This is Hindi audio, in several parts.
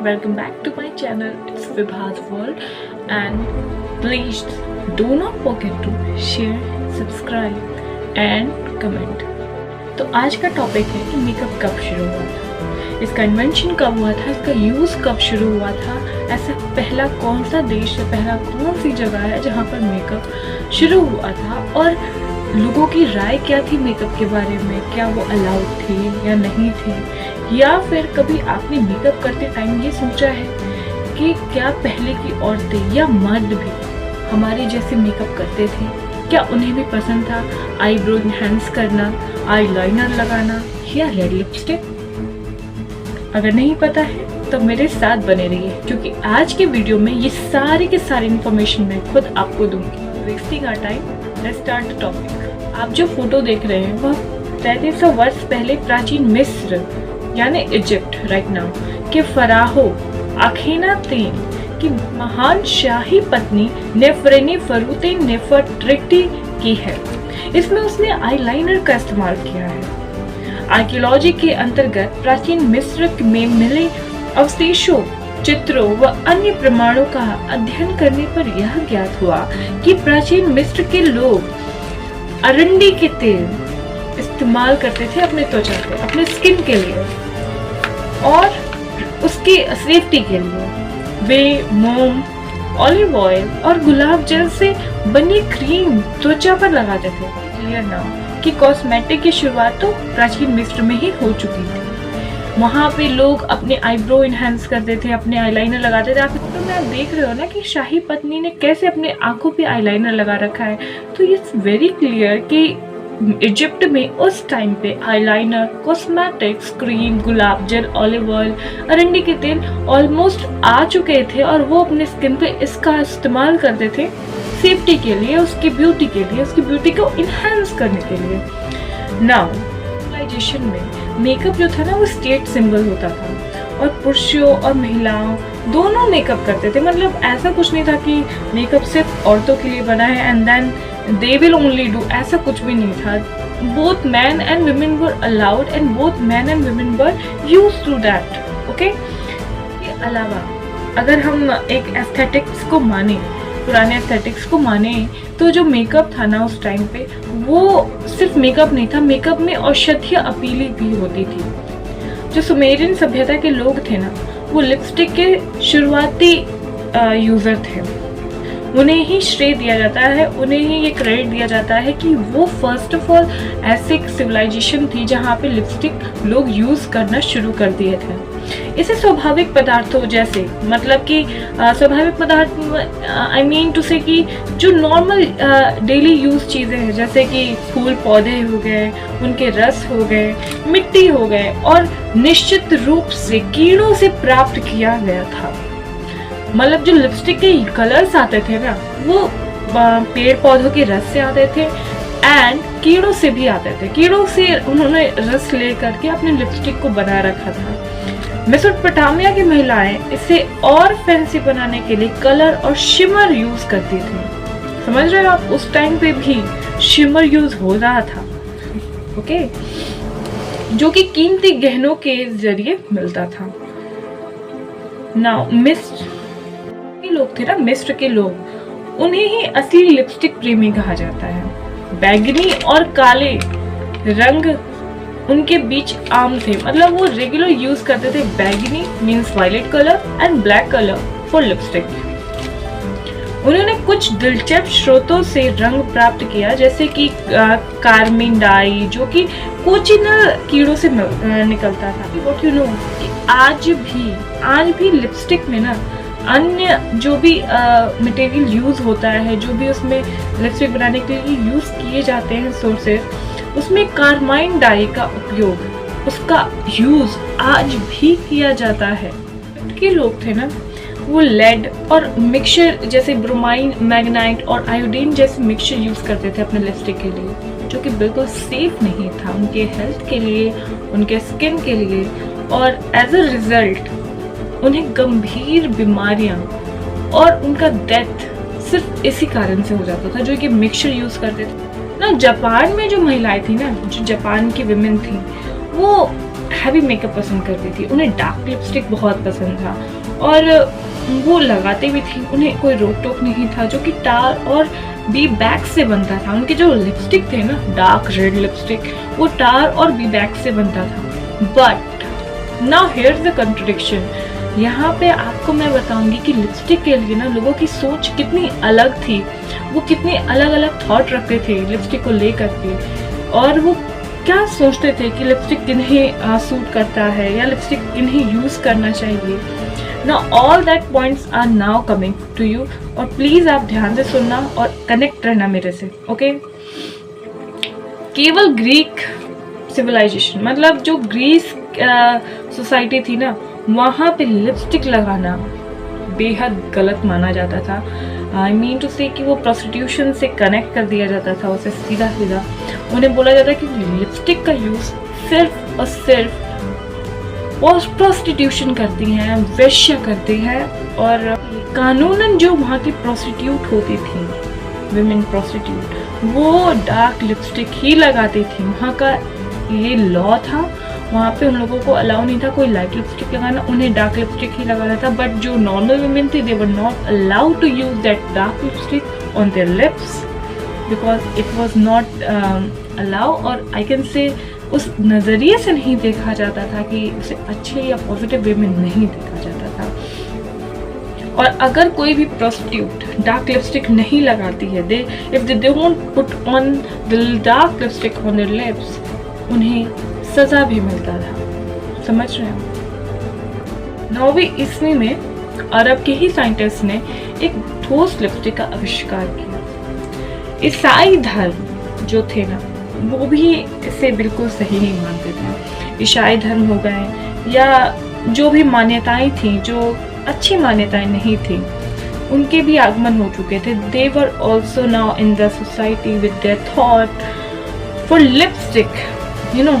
welcome back to my channel. It's Vibha's World and please do not forget to share, subscribe and comment. तो आज का टॉपिक है कि मेकअप कब शुरू हुआ था, इसका इन्वेंशन कब हुआ था, इसका यूज़ कब शुरू हुआ था, ऐसा पहला कौन सा देश है, पहला कौन सी जगह है जहाँ पर मेकअप शुरू हुआ था और लोगों की राय क्या थी मेकअप के बारे में, क्या वो अलाउड थे या नहीं थे, या फिर कभी आपने मेकअप करते टाइम ये सोचा है कि क्या पहले की औरतें या मर्द भी हमारे जैसे मेकअप करते थे, क्या उन्हें भी पसंद था आईब्रो इनहेंस करना, आईलाइनर लगाना या रेड लिपस्टिक। अगर नहीं पता है तो मेरे साथ बने रहिए क्योंकि आज के वीडियो में ये सारी के सारी इन्फॉर्मेशन मैं खुद आपको दूंगी। Wasting our time, let's start the topic. आप जो फोटो देख रहे हैं वह 3300 वर्ष पहले प्राचीन मिस्र यानी इजिप्ट राइट नाउ के फराहो अखेनातेन की महान शाही पत्नी नेफरेनीफरुते नेफरट्रिटी की है। इसमें उसने आईलाइनर का इस्तेमाल किया है। आर्कियोलॉजी के अंतर्गत प्राचीन मिस्र में मिले अवशेषों, चित्रों व अन्य प्रमाणों का अध्ययन करने पर यह ज्ञात हुआ कि प्राचीन मिस्र के लोग अरंडी के तेल इस्तेमाल करते थे अपने त्वचा पे, अपने स्किन के लिए और उसकी सेफ्टी के लिए वे मोम, ऑलिव ऑयल और गुलाब जल से बनी क्रीम त्वचा पर लगाते थे। क्लियर ना कि कॉस्मेटिक की शुरुआत तो प्राचीन मिस्र में ही हो चुकी थी। वहाँ पे लोग अपने आईब्रो इनहेंस करते थे, अपने आईलाइनर लगाते थे। आप फोटो में आप देख रहे हो ना कि शाही पत्नी ने कैसे अपने आंखों पे आईलाइनर लगा रखा है, तो इट्स वेरी क्लियर कि इजिप्ट में उस टाइम पे आईलाइनर, कॉस्मेटिक्स, क्रीम, गुलाब जल, ऑलिव ऑयल, अरंडी के तेल ऑलमोस्ट आ चुके थे और वो अपने स्किन पे इसका इस्तेमाल करते थे सेफ्टी के लिए, उसकी ब्यूटी के लिए, उसकी ब्यूटी को इनहेंस करने के लिए। नाउ सिविलाइजेशन में मेकअप जो था ना वो स्टेट सिंबल होता था और पुरुषों और महिलाओं दोनों मेकअप करते थे। मतलब ऐसा कुछ नहीं था कि मेकअप सिर्फ औरतों के लिए बना है and then they will only do, ऐसा कुछ भी नहीं था। both men and women were allowed and both men and women were used to that, okay? इसके अलावा अगर हम एक एस्थेटिक्स को माने, पुराने एस्थेटिक्स को माने, तो जो मेकअप था ना उस टाइम पे वो सिर्फ मेकअप नहीं था, मेकअप में औषधीय अपीली भी होती थी। जो सुमेरियन सभ्यता के लोग थे ना वो लिपस्टिक के शुरुआती यूजर थे, उन्हें ही श्रेय दिया जाता है, उन्हें ही ये क्रेडिट दिया जाता है कि वो फर्स्ट ऑफ ऑल ऐसे सिविलाइजेशन थी जहाँ पे लिपस्टिक लोग यूज करना शुरू कर दिए थे। इसे स्वाभाविक पदार्थों जैसे, मतलब कि स्वाभाविक पदार्थ आई मीन टू से कि जो नॉर्मल डेली यूज चीज़ें हैं जैसे कि फूल पौधे हो गए, उनके रस हो गए, मिट्टी हो गए और निश्चित रूप से कीड़ों से प्राप्त किया गया था। मतलब जो लिपस्टिक के कलर्स आते थे ना वो पेड़ पौधों के रस से आते थे एंड कीड़ों से भी आते थे। कीड़ों से उन्होंने रस ले करके अपने लिपस्टिक को बना रखा था। मेसोपोटामिया की महिलाएं इसे और फैंसी बनाने के लिए कलर और शिमर यूज करती थी। समझ रहे हो आप, उस टाइम पे भी शिमर यूज हो रहा था, ओके, जो कि कीमती गहनों के जरिए मिलता था। नाउ लोग थे ना मिस्र के लोग, उन्हें ही असली लिपस्टिक प्रेमी कहा जाता है। बैगनी और काले रंग उनके बीच आम थे, मतलब वो रेगुलर यूज करते थे। बैगनी means violet colour and black colour for lipstick. उन्होंने कुछ दिलचस्प स्रोतों से रंग प्राप्त किया जैसे कि कार्मिन डाई जो कि कोचिनल कीड़ों से निकलता था। व्हाट यू नो कि आज भी लिपस्टिक में ना अन्य जो भी मटेरियल यूज होता है, जो भी उसमें लिपस्टिक बनाने के लिए यूज किए जाते हैं सोर्सेज, उसमें कार्माइन डाई का उपयोग, उसका यूज आज भी किया जाता है। के लोग थे ना वो लेड और मिक्सचर जैसे ब्रोमाइन, मैग्नाइट और आयोडीन जैसे मिक्सचर यूज करते थे अपने लिपस्टिक के लिए, जो कि बिल्कुल सेफ नहीं था उनके हेल्थ के लिए, उनके स्किन के लिए और एज अ रिजल्ट उन्हें गंभीर बीमारियां और उनका डेथ सिर्फ इसी कारण से हो जाता था जो कि मिक्सचर यूज करते थे ना। जापान में जो महिलाएं थी ना, जो जापान की विमेन थी, वो हैवी मेकअप पसंद करती थी, उन्हें डार्क लिपस्टिक बहुत पसंद था और वो लगाते भी थी, उन्हें कोई रोक टोक नहीं था, जो कि टार और बी बैक से बनता था। उनके जो लिपस्टिक थे ना, डार्क रेड लिपस्टिक, वो टार और बी बैक से बनता था। But now here's the contradiction. यहाँ पे आपको मैं बताऊंगी कि लिपस्टिक के लिए ना लोगों की सोच कितनी अलग थी, वो कितनी अलग अलग थॉट रखते थे लिपस्टिक को लेकर के, और वो क्या सोचते थे कि लिपस्टिक किन्हें सूट करता है या लिपस्टिक किन्हें यूज करना चाहिए। Now all that points are now coming to you, और प्लीज आप ध्यान से सुनना और कनेक्ट रहना मेरे से, ओके। केवल ग्रीक सिविलाइजेशन, मतलब जो ग्रीस सोसाइटी थी ना, वहाँ पे लिपस्टिक लगाना बेहद गलत माना जाता था। आई मीन टू से कि वो प्रोस्टिट्यूशन से कनेक्ट कर दिया जाता था उसे सीधा सीधा। उन्हें बोला जाता कि लिपस्टिक का यूज सिर्फ और सिर्फ प्रोस्टिट्यूशन करती हैं, वेश्या करती हैं, और कानूनन जो वहाँ की प्रोस्टिट्यूट होती थी, विमेन प्रोस्टिट्यूट, वो डार्क लिपस्टिक ही लगाती थी। वहाँ का ये लॉ था, वहाँ पे उन लोगों को अलाउ नहीं था कोई लाइट लिपस्टिक लगाना, उन्हें डार्क लिपस्टिक ही लगाना था। बट जो नॉर्मल वुमेन थी, they were not allowed to use that dark lipstick on their lips because it was not allow, और आई कैन से उस नज़रिए से नहीं देखा जाता था कि उसे अच्छे या पॉजिटिव वे में नहीं देखा जाता था। और अगर कोई भी प्रोस्टिट्यूट डार्क लिपस्टिक नहीं लगाती है, if they don't put on the dark lipstick on their lips, उन्हें सजा भी मिलता था। समझ रहे हो? 9वीं ईस्वी में अरब के ही साइंटिस्ट ने एक ठोस लिपस्टिक का आविष्कार किया। ईसाई धर्म जो थे ना, वो भी इसे बिल्कुल सही नहीं मानते थे। ईसाई धर्म हो गए या जो भी मान्यताएं थी, जो अच्छी मान्यताएं नहीं थी, उनके भी आगमन हो चुके थे। They were also now in the society with their thought for lipstick. You know,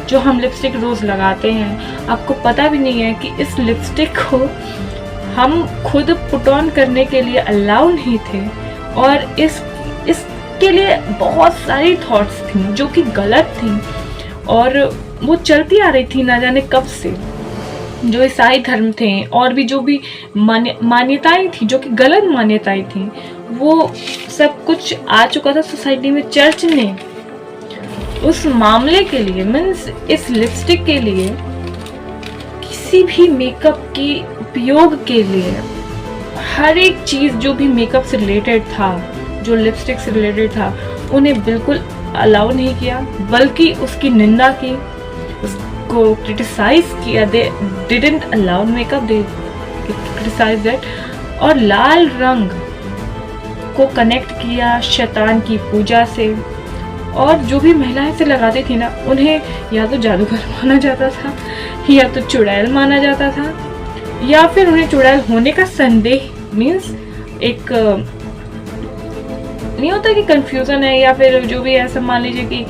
जो हम लिपस्टिक रोज लगाते हैं, आपको पता भी नहीं है कि इस लिपस्टिक को हम खुद पुट ऑन करने के लिए अलाउ नहीं थे, और इसके लिए बहुत सारी थॉट्स थी जो कि गलत थी, और वो चलती आ रही थी ना जाने कब से। जो ईसाई धर्म थे और भी जो भी मान्यताएं थी, जो कि गलत मान्यताएं थी, वो सब कुछ आ चुका था सोसाइटी में। चर्च ने उस मामले के लिए, मीन्स इस लिपस्टिक के लिए, किसी भी मेकअप के उपयोग के लिए, हर एक चीज जो भी मेकअप से रिलेटेड था, जो लिपस्टिक से रिलेटेड था, उन्हें बिल्कुल अलाउ नहीं किया, बल्कि उसकी निंदा की, उसको क्रिटिसाइज किया। They didn't allow makeup, they criticise that. और लाल रंग को कनेक्ट किया शैतान की पूजा से, और जो भी महिलाएं से लगाती थी ना, उन्हें या तो जादूगर माना जाता था, या तो चुड़ैल माना जाता था, या फिर उन्हें चुड़ैल होने का संदेह, मीन्स एक नहीं होता कि कंफ्यूजन है, या फिर जो भी ऐसा मान लीजिए कि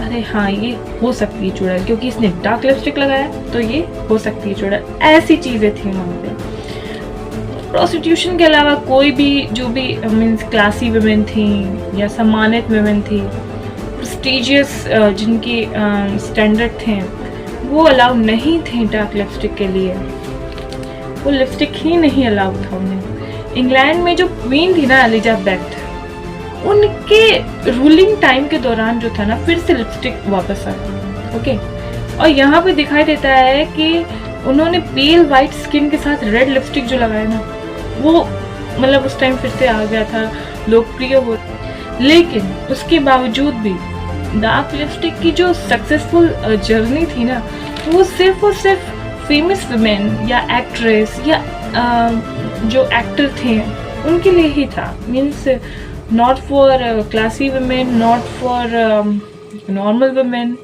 अरे हाँ ये हो सकती है चुड़ैल, क्योंकि इसने डार्क लिपस्टिक लगाया तो ये हो सकती है चुड़ैल। ऐसी चीजें थी वहाँ पे। प्रोस्टिट्यूशन के अलावा कोई भी जो भी मीन्स क्लासी वुमेन थी या सम्मानित वुमेन थी, प्रेस्टिजियस जिनकी स्टैंडर्ड थे, वो अलाउ नहीं थे डार्क लिपस्टिक के लिए। वो लिपस्टिक ही नहीं अलाउ था उन्हें। इंग्लैंड में जो क्वीन थी ना, एलिजाबेथ, उनके रूलिंग टाइम के दौरान जो था ना, फिर से लिपस्टिक वापस आया। ओके, और यहाँ पे दिखाई देता है कि उन्होंने पेल वाइट स्किन के साथ रेड लिपस्टिक जो लगाया ना, वो मतलब उस टाइम फिर से आ गया था, लोकप्रिय हो। लेकिन उसके बावजूद भी डार्क लिपस्टिक की जो सक्सेसफुल जर्नी थी ना, वो सिर्फ और सिर्फ फेमस वुमेन या एक्ट्रेस या जो एक्टर थे उनके लिए ही था। Means not for classy women, not for normal women,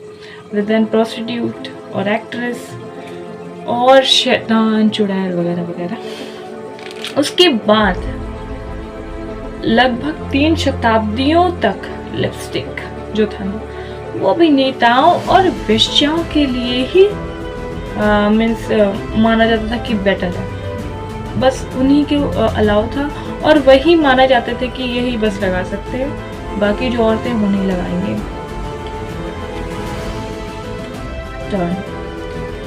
then prostitute और एक्ट्रेस और शैतान, चुड़ैल वगैरह वगैरह। उसके बाद लगभग 3 शताब्दियों तक लिपस्टिक जो था ना, वो अभिनेताओं और वेश्याओं के लिए ही मीन्स माना जाता था कि बेटर है। बस उन्हीं के अलाउ था, और वही माना जाते थे कि यही बस लगा सकते हैं, बाकी जो औरतें वो नहीं लगाएंगे।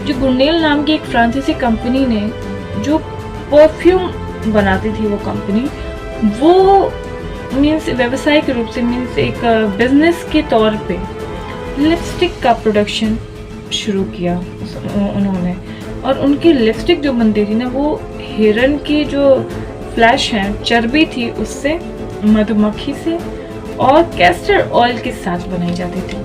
जो गुर्नेल नाम की एक फ्रांसीसी कंपनी ने जो परफ्यूम बनाती थी वो कंपनी, वो मीन्स व्यावसायिक रूप से मीन्स एक बिजनेस के तौर पे लिपस्टिक का प्रोडक्शन शुरू किया उन्होंने। और उनकी लिपस्टिक जो बनती थी ना, वो हिरन की जो फ्लैश है, चर्बी थी, उससे, मधुमक्खी से और कैस्टर ऑयल के साथ बनाई जाती थी।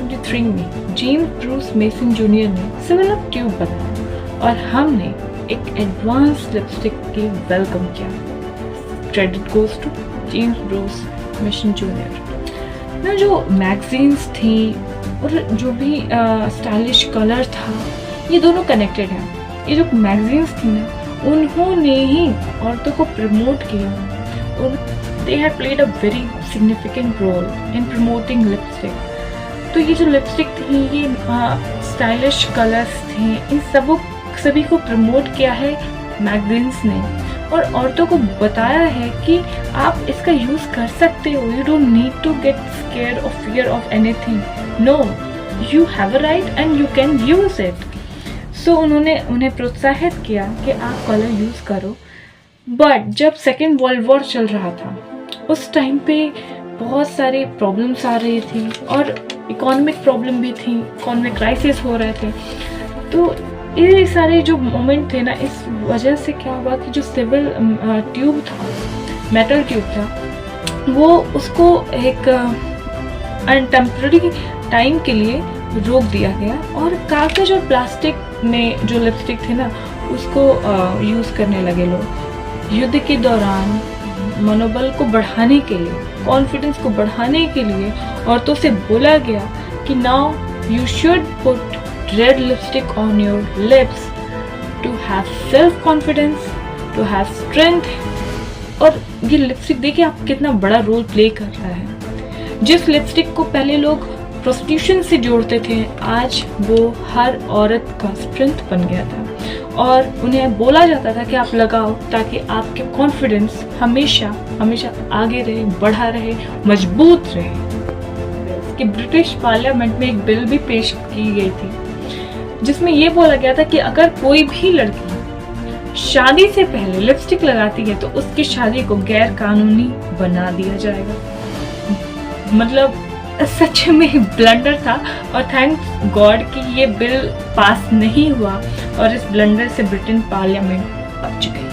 23 में जेम्स ब्रूस मेसन जूनियर ने 7up ट्यूब बनाया और हमने एक एडवांस लिपस्टिक की वेलकम किया। Credit goes to James Bruce Mason junior. ना जो मैगजीन्स थी और जो भी स्टाइलिश कलर था, ये दोनों कनेक्टेड हैं। ये जो मैगजीन्स थी ना, उन्होंने ही औरतों को प्रमोट किया और they had played a very significant role in promoting lipstick. तो ये जो लिपस्टिक थी, ये स्टाइलिश कलर्स थे, इन सभी को प्रमोट किया है मैगजीन्स ने और औरतों को बताया है कि आप इसका यूज कर सकते हो। You don't need to get scared और fear of anything. No, you have a right and you can use it. So उन्होंने उन्हें प्रोत्साहित किया कि आप कलर यूज करो। बट जब सेकेंड वर्ल्ड वॉर चल रहा था, उस टाइम पे बहुत सारी प्रॉब्लम्स आ रही थी और इकोनॉमिक प्रॉब्लम भी थी, इकोनॉमिक क्राइसिस हो रहे थे। तो ये सारे जो मोमेंट थे ना, इस वजह से क्या हुआ कि जो सिविल ट्यूब था, मेटल ट्यूब था, वो उसको एक टेम्पररी टाइम के लिए रोक दिया गया और कागज और प्लास्टिक में जो लिपस्टिक थे ना, उसको यूज़ करने लगे लोग। युद्ध के दौरान मनोबल को बढ़ाने के लिए, कॉन्फिडेंस को बढ़ाने के लिए औरतों से बोला गया कि now you should put red lipstick on your lips to have self confidence, to have strength. और ये लिपस्टिक देखिए आप कितना बड़ा रोल प्ले कर रहा है। जिस लिपस्टिक को पहले लोग प्रोस्टिट्यूशन से जोड़ते थे, आज वो हर औरत का स्ट्रेंथ बन गया था और उन्हें बोला जाता था कि आप लगाओ ताकि आपके कॉन्फिडेंस हमेशा हमेशा आगे रहे, बढ़ा रहे, मजबूत रहे। कि ब्रिटिश पार्लियामेंट में एक बिल भी पेश की गई थी जिसमें ये बोला गया था कि अगर कोई भी लड़की शादी से पहले लिपस्टिक लगाती है तो उसकी शादी को गैर कानूनी बना दिया जाएगा। मतलब सच में ब्लंडर था और थैंक गॉड कि ये बिल पास नहीं हुआ और इस ब्लंडर से ब्रिटेन पार्लियामेंट बच गई।